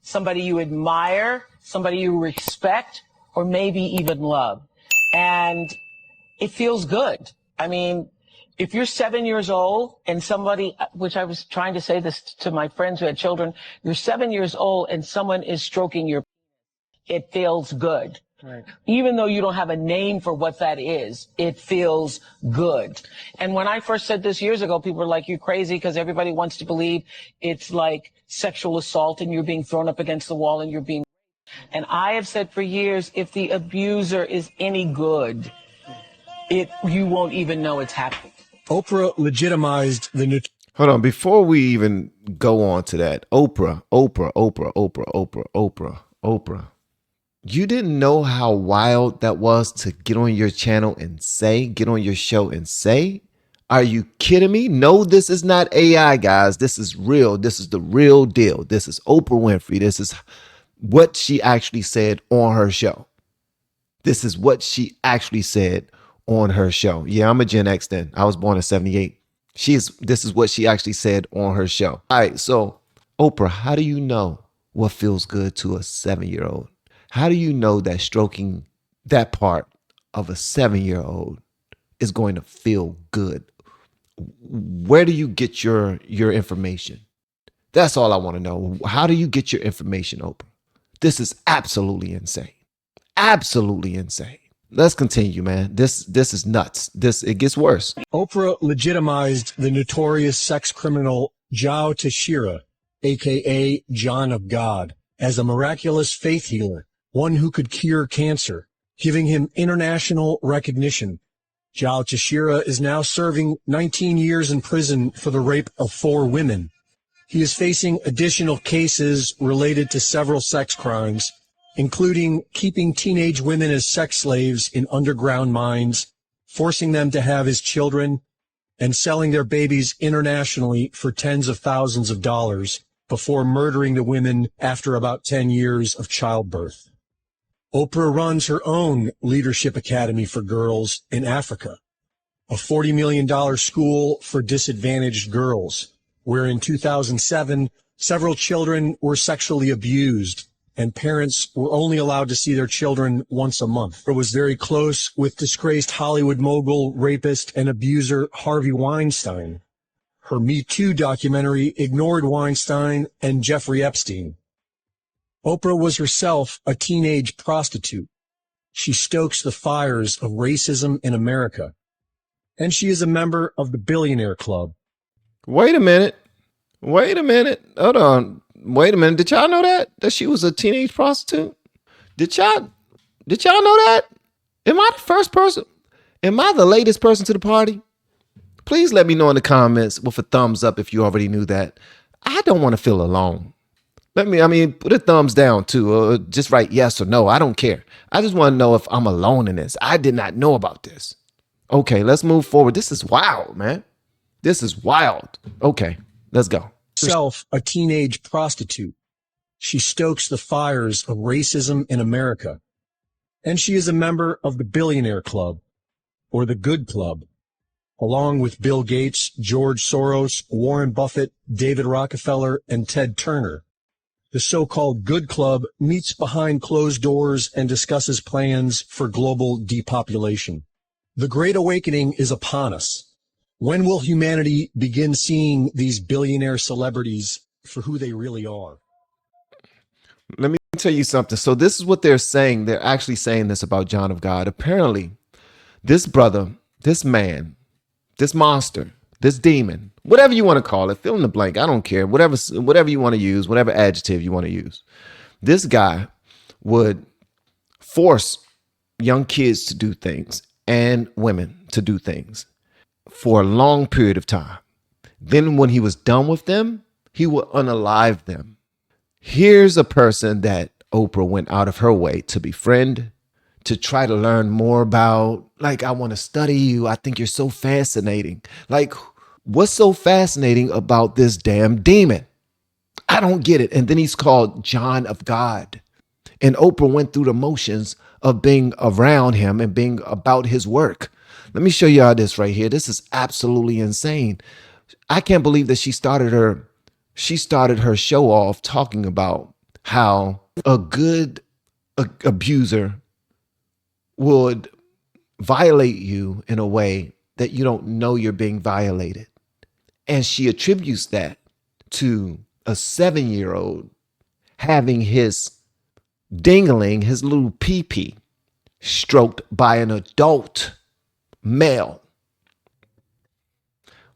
somebody you admire, somebody you respect, or maybe even love. And it feels good. I mean, if you're 7 years old and somebody, which I was trying to say this to my friends who had children, you're 7 years old and someone is stroking your, it feels good. Right. Even though you don't have a name for what that is, it feels good. And when I first said this years ago, people were like, you're crazy, because everybody wants to believe it's like sexual assault and you're being thrown up against the wall and you're being. And I have said for years, if the abuser is any good, you won't even know it's happening. Oprah legitimized the new. Hold on, before we even go on to that, Oprah. You didn't know how wild that was to get on your channel and say, get on your show and say? Are you kidding me? No, this is not AI, guys. This is real. This is the real deal. This is Oprah Winfrey. This is what she actually said on her show. This is what she actually said on her show. Yeah, I'm a Gen X then. I was born in 78. This is what she actually said on her show. All right, so Oprah, how do you know what feels good to a 7-year-old? How do you know that stroking that part of a 7-year-old is going to feel good? Where do you get your information? That's all I want to know. How do you get your information, Oprah? This is absolutely insane. Absolutely insane. Let's continue, man. This is nuts. It gets worse. Oprah legitimized the notorious sex criminal Zhao Tashira, aka John of God, as a miraculous faith healer, one who could cure cancer, giving him international recognition. Zhao Tashira is now serving 19 years in prison for the rape of 4 women. He is facing additional cases related to several sex crimes, including keeping teenage women as sex slaves in underground mines, forcing them to have his children, and selling their babies internationally for tens of thousands of dollars before murdering the women after about 10 years of childbirth. Oprah runs her own leadership academy for girls in Africa, a $40 million school for disadvantaged girls, where in 2007, several children were sexually abused and parents were only allowed to see their children once a month. Oprah was very close with disgraced Hollywood mogul, rapist, and abuser Harvey Weinstein. Her Me Too documentary ignored Weinstein and Jeffrey Epstein. Oprah was herself a teenage prostitute. She stokes the fires of racism in America. And she is a member of the Billionaire Club. Wait a minute. Hold on. Wait a minute. Did y'all know that she was a teenage prostitute? Did y'all know that? Am I the first person? Am I the latest person to the party? Please let me know in the comments with a thumbs up if you already knew that. I don't want to feel alone. Put a thumbs down too, or just write yes or no. I don't care. I just want to know if I'm alone in this. I did not know about this. Okay, let's move forward. This is wild, man. This is wild. Okay, let's go. Herself a teenage prostitute. She stokes the fires of racism in America. And she is a member of the Billionaire Club, or the Good Club, along with Bill Gates, George Soros, Warren Buffett, David Rockefeller, and Ted Turner. The so-called Good Club meets behind closed doors and discusses plans for global depopulation. The Great Awakening is upon us. When will humanity begin seeing these billionaire celebrities for who they really are? Let me tell you something. So this is what they're saying. They're actually saying this about John of God. Apparently, this brother, this man, this monster, this demon, whatever you want to call it, fill in the blank. I don't care. Whatever you want to use, whatever adjective you want to use. This guy would force young kids to do things and women to do things for a long period of time. Then when he was done with them, he would unalive them. Here's a person that Oprah went out of her way to befriend, to try to learn more about. Like, I want to study you. I think you're so fascinating. Like, what's so fascinating about this damn demon? I don't get it. And then he's called John of God. And Oprah went through the motions of being around him and being about his work. Let me show y'all this right here. This is absolutely insane. I can't believe that she started her show off talking about how a good abuser would violate you in a way that you don't know you're being violated. And she attributes that to a 7-year-old having his dingling, his little pee-pee, stroked by an adult male.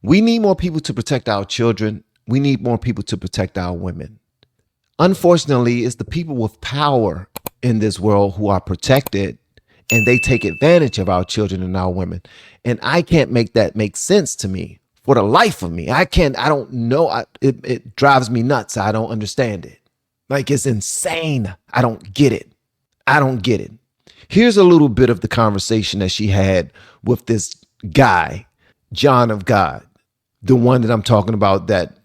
We need more people to protect our children. We need more people to protect our women. Unfortunately, it's the people with power in this world who are protected, and they take advantage of our children and our women. And I can't make that make sense to me for the life of me. I don't know. It drives me nuts. I don't understand it. Like, it's insane. I don't get it. Here's a little bit of the conversation that she had with this guy, John of God, the one that I'm talking about that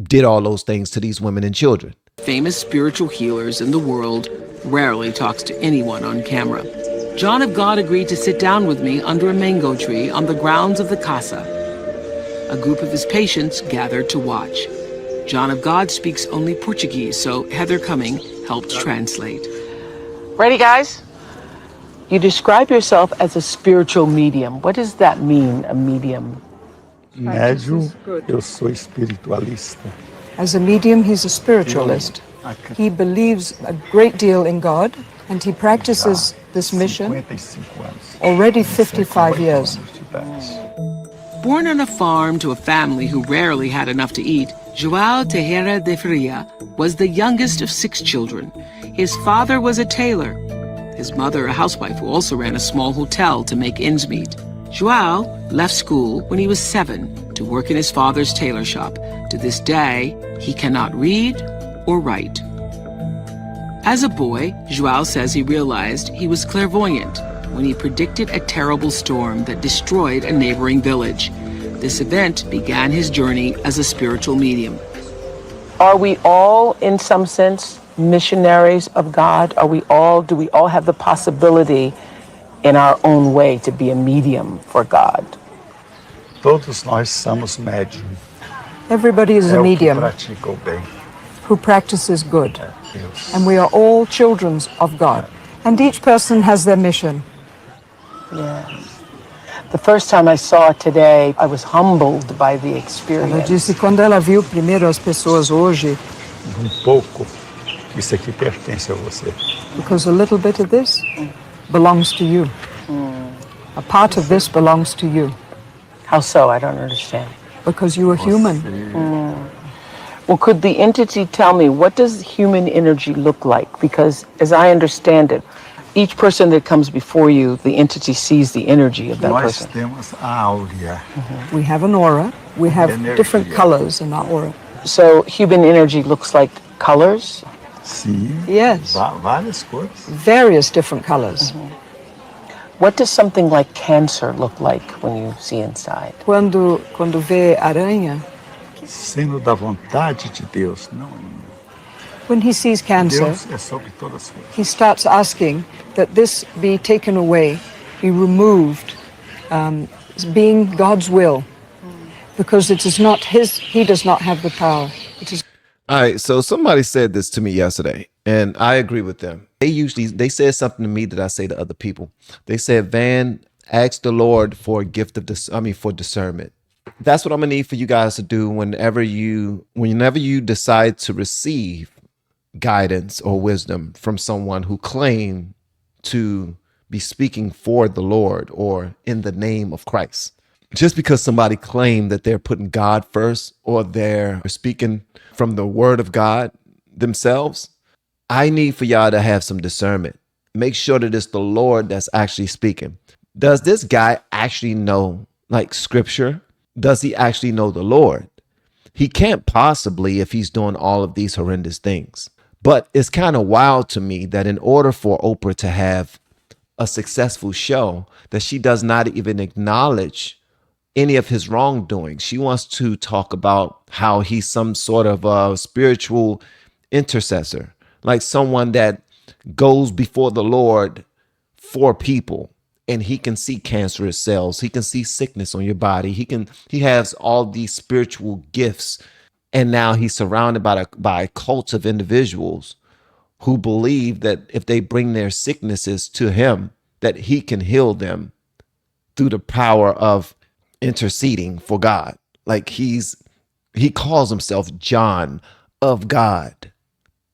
did all those things to these women and children. Famous spiritual healers in the world rarely talks to anyone on camera. John of God agreed to sit down with me under a mango tree on the grounds of the casa. A group of his patients gathered to watch. John of God speaks only Portuguese, so Heather Cumming helped translate. Ready, guys? You describe yourself as a spiritual medium. What does that mean, a medium? Médium, eu sou espiritualista. As a medium, he's a spiritualist. He believes a great deal in God, and he practices this mission already 55 years. Born on a farm to a family who rarely had enough to eat, João Teixeira de Faria was the youngest of 6 children. His father was a tailor. His mother, a housewife who also ran a small hotel to make ends meet. João left school when he was 7 to work in his father's tailor shop. To this day, he cannot read or write. As a boy, João says he realized he was clairvoyant when he predicted a terrible storm that destroyed a neighboring village. This event began his journey as a spiritual medium. Are we all, in some sense, missionaries of God? Do we all have the possibility in our own way to be a medium for God? Todos nós somos médium. Everybody is a medium Pratica o bem. who practices good, Deus. and we are all children of God. And each person has their mission. Yes. The first time I saw it today, I was humbled by the Ela experience. disse que quando ela viu primeiro as pessoas hoje, Pouco, isso aqui pertence a você. because a little bit of this belongs to you. A part of this belongs to you, How so? I don't understand. because you are human. Well, could the entity tell me, what does human energy look like? Because as I understand it, each person that comes before you, the entity sees the energy of that Nós person. temos a áurea. We have an aura. We have Energia. different colors in our aura. So human energy looks like colors? Sim, Yes, várias cores. various different colors. What does something like cancer look like when you see inside? Quando vê aranha, Sendo da vontade de Deus, não. when he sees cancer, Deus é sobre todas as coisas. he starts asking that this be taken away, be removed, being God's will, because it is not he does not have the power. It is All right, so somebody said this to me yesterday, and I agree with them. They said something to me that I say to other people. They said, Van, ask the Lord for a gift of for discernment. That's what I'm gonna need for you guys to do whenever you decide to receive guidance or wisdom from someone who claim to be speaking for the Lord or in the name of Christ. Just because somebody claimed that they're putting God first or they're speaking from the word of God themselves, I need for y'all to have some discernment. Make sure that it's the Lord that's actually speaking. Does this guy actually know like scripture? Does he actually know the Lord? He can't possibly if he's doing all of these horrendous things. But it's kind of wild to me that in order for Oprah to have a successful show, that she does not even acknowledge any of his wrongdoing. She wants to talk about how he's some sort of a spiritual intercessor, like someone that goes before the Lord for people, and he can see cancerous cells. He can see sickness on your body. He has all these spiritual gifts, and now he's surrounded by a cult of individuals who believe that if they bring their sicknesses to him, that he can heal them through the power of interceding for God. Like he calls himself John of God.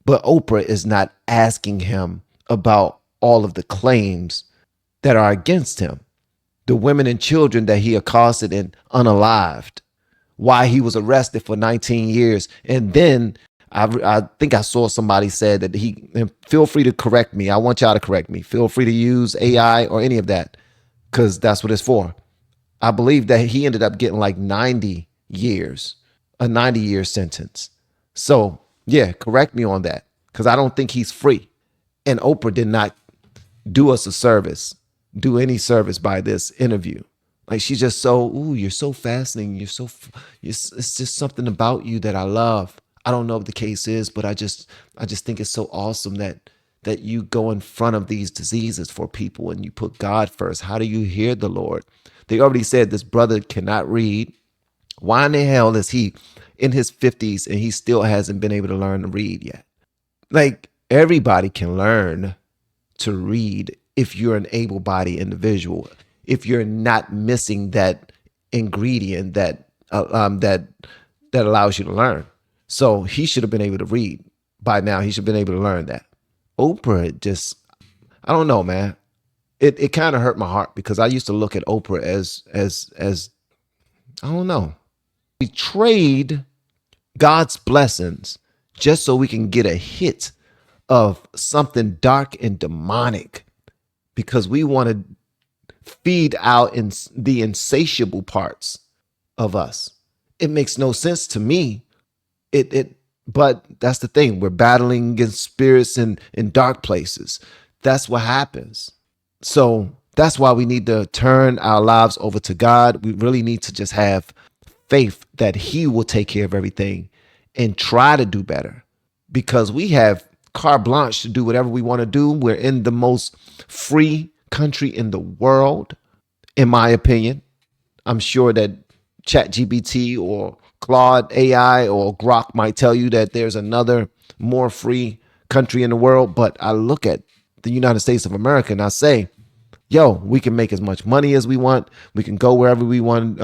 But Oprah is not asking him about all of the claims that are against him. The women and children that he accosted and unalived, why he was arrested for 19 years. And then I think I saw somebody said that and feel free to correct me. I want y'all to correct me. Feel free to use AI or any of that, because that's what it's for. I believe that he ended up getting like 90 years, a 90-year sentence. So yeah, correct me on that, because I don't think he's free. And Oprah did not do us a service, do any service by this interview. Like, she's just so, ooh, you're so fascinating. It's just something about you that I love. I don't know what the case is, but I just think it's so awesome that you go in front of these diseases for people and you put God first. How do you hear the Lord? They already said this brother cannot read. Why in the hell is he in his 50s and he still hasn't been able to learn to read yet? Like, everybody can learn to read if you're an able-bodied individual, if you're not missing that ingredient that allows you to learn. So he should have been able to read by now. He should have been able to learn that. Oprah just, I don't know, man. It kind of hurt my heart, because I used to look at Oprah as I don't know, we trade God's blessings just so we can get a hit of something dark and demonic, because we want to feed out in the insatiable parts of us. It makes no sense to me. But that's the thing. We're battling against spirits in dark places. That's what happens. So that's why we need to turn our lives over to God. We really need to just have faith that he will take care of everything and try to do better, because we have carte blanche to do whatever we want to do. We're in the most free country in the world, in my opinion. I'm sure that ChatGPT or Claude AI or Grok might tell you that there's another more free country in the world. But I look at the United States of America and I say, yo, we can make as much money as we want. We can go wherever we want.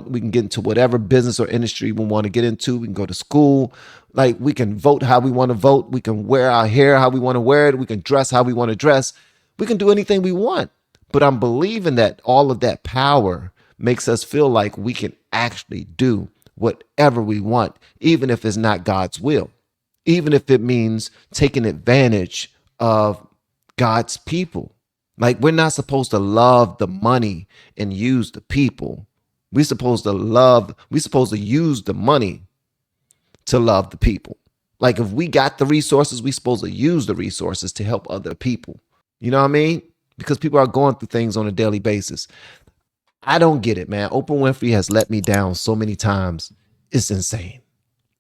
We can get into whatever business or industry we want to get into. We can go to school. Like, we can vote how we want to vote. We can wear our hair how we want to wear it. We can dress how we want to dress. We can do anything we want. But I'm believing that all of that power makes us feel like we can actually do whatever we want, even if it's not God's will, even if it means taking advantage of God's people. Like, we're not supposed to love the money and use the people. We're supposed to use the money to love the people. Like, if we got the resources, we're supposed to use the resources to help other people. You know what I mean? Because people are going through things on a daily basis. I don't get it, man. Oprah Winfrey has let me down so many times. It's insane.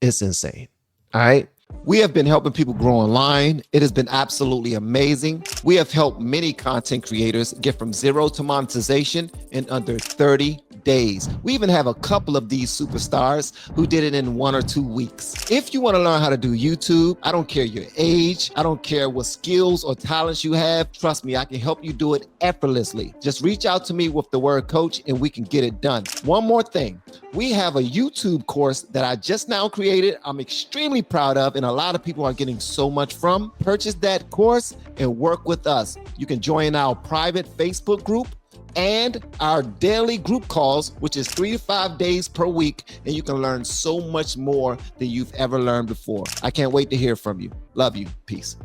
It's insane. All right. We have been helping people grow online. It has been absolutely amazing. We have helped many content creators get from zero to monetization in under 30 days. We even have a couple of these superstars who did it in 1 or 2 weeks. If you want to learn how to do YouTube, I don't care your age. I don't care what skills or talents you have. Trust me, I can help you do it effortlessly. Just reach out to me with the word coach and we can get it done. One more thing. We have a YouTube course that I just now created. I'm extremely proud of, and a lot of people are getting so much from. Purchase that course and work with us. You can join our private Facebook group and our daily group calls, which is 3 to 5 days per week, and you can learn so much more than you've ever learned before. I can't wait to hear from you. Love you. Peace.